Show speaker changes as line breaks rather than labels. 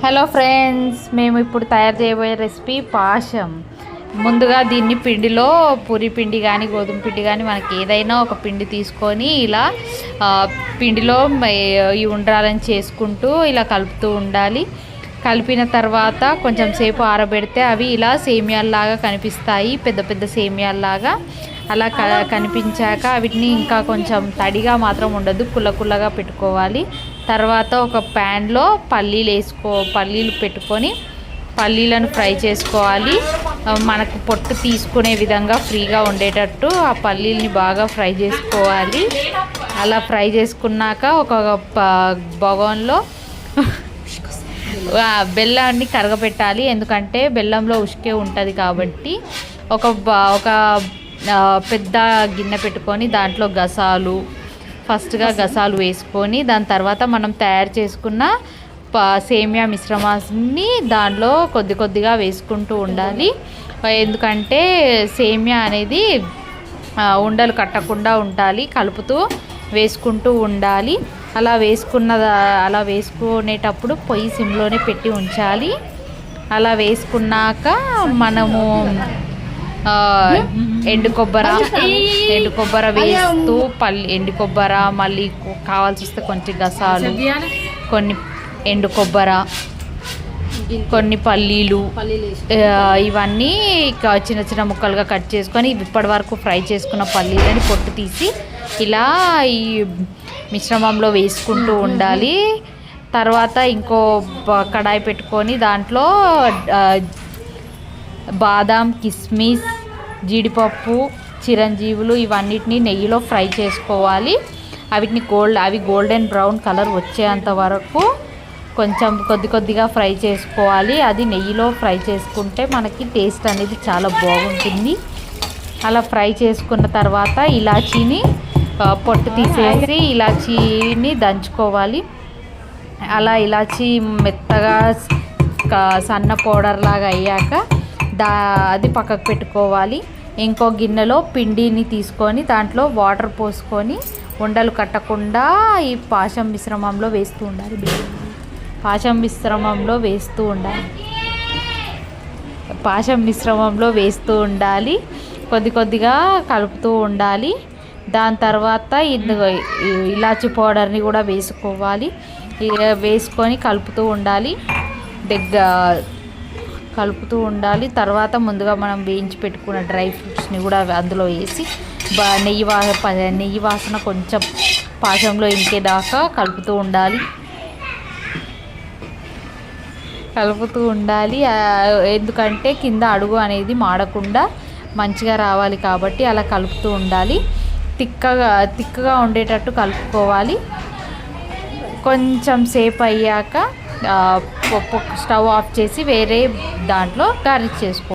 Hello friends, మేము ఇప్పుడు తయారు చేయబోయే రెసిపీ పాశం. ముందుగా దీన్ని పిండిలో పూరి పిండి కానీ గోధుమ పిండి కానీ మనకి ఏదైనా ఒక పిండి తీసుకొని ఇలా పిండిలో ఈ ఉండ్రాలని చేసుకుంటూ ఇలా కలుపుతూ ఉండాలి. కలిపిన తర్వాత కొంచెం సేపు ఆరబెడితే అవి ఇలా సేమియాల్లాగా కనిపిస్తాయి, పెద్ద పెద్ద సేమియాల్లాగా. అలా కనిపించాక వీటిని ఇంకా కొంచెం తడిగా మాత్రం ఉండదు, కుల్లగా పెట్టుకోవాలి. తర్వాత ఒక ప్యాన్లో పల్లీలు పెట్టుకొని పల్లీలను ఫ్రై చేసుకోవాలి. మనకు పొట్టు తీసుకునే విధంగా ఫ్రీగా ఉండేటట్టు ఆ పల్లీలని బాగా ఫ్రై చేసుకోవాలి. అలా ఫ్రై చేసుకున్నాక ఒక బగోన్లో బెల్లాన్ని కరగబెట్టాలి, ఎందుకంటే బెల్లంలో ఉష్కే ఉంటుంది కాబట్టి. ఒక పెద్ద గిన్నె పెట్టుకొని దాంట్లో ఫస్ట్గా గసాలు వేసుకొని దాని తర్వాత మనం తయారు చేసుకున్న సేమియా మిశ్రమాన్ని దాంట్లో కొద్దిగా వేసుకుంటూ ఉండాలి. ఎందుకంటే సేమియా అనేది ఉండలు కట్టకుండా ఉండాలి, కలుపుతూ వేసుకుంటూ ఉండాలి. అలా వేసుకునేటప్పుడు పొయ్యి సిమ్లోనే పెట్టి ఉంచాలి. అలా వేసుకున్నాక మనము ఎండు కొబ్బరి వేస్తూ ఎండు కొబ్బరి, మళ్ళీ కావాల్సి వస్తే కొంచెం గసాలు, కొన్ని ఎండు కొబ్బరి, కొన్ని పల్లీలు, ఇవన్నీ చిన్న చిన్న ముక్కలుగా కట్ చేసుకొని ఇప్పటి వరకు ఫ్రై చేసుకున్న పల్లీలని పొట్టు తీసి ఇలా ఈ మిశ్రమంలో వేసుకుంటూ ఉండాలి. తర్వాత ఇంకో కడాయి పెట్టుకొని దాంట్లో బాదాం, కిస్మిస్, జీడిపప్పు, చిరంజీవులు ఇవన్నిటిని నెయ్యిలో ఫ్రై చేసుకోవాలి. అవి గోల్డెన్ బ్రౌన్ కలర్ వచ్చేంత వరకు కొంచెం కొద్దిగా ఫ్రై చేసుకోవాలి. అది నెయ్యిలో ఫ్రై చేసుకుంటే మనకి టేస్ట్ అనేది చాలా బాగుంటుంది. అలా ఫ్రై చేసుకున్న తర్వాత ఇలాచీని పొట్టు తీసేసి ఇలాచీని దంచుకోవాలి. అలా ఇలాచీ మెత్తగా సన్న పౌడర్ లాగా అయ్యాక అది పక్కకు పెట్టుకోవాలి. ఇంకో గిన్నెలో పిండిని తీసుకొని దాంట్లో వాటర్ పోసుకొని ఉండలు కట్టకుండా ఈ పాశం మిశ్రమంలో వేస్తూ ఉండాలి. కొద్దిగా కలుపుతూ ఉండాలి. దాని తర్వాత ఇలాచి పౌడర్ని కూడా వేసుకొని కలుపుతూ ఉండాలి. తర్వాత ముందుగా మనం వేయించి పెట్టుకున్న డ్రై ఫ్రూట్స్ని కూడా అందులో వేసి నెయ్యి వాసన కొంచెం పాశంలో ఇంకేదాకా కలుపుతూ ఉండాలి. ఎందుకంటే కింద అడుగు అనేది మాడకుండా మంచిగా రావాలి కాబట్టి అలా కలుపుతూ ఉండాలి. తిక్కగా ఉండేటట్టు కలుపుకోవాలి. కొంచెం సేపు అయ్యాక స్టవ్ ఆఫ్ చేసి వేరే దాంట్లో గార్నిష్ చేసుకోవాలి.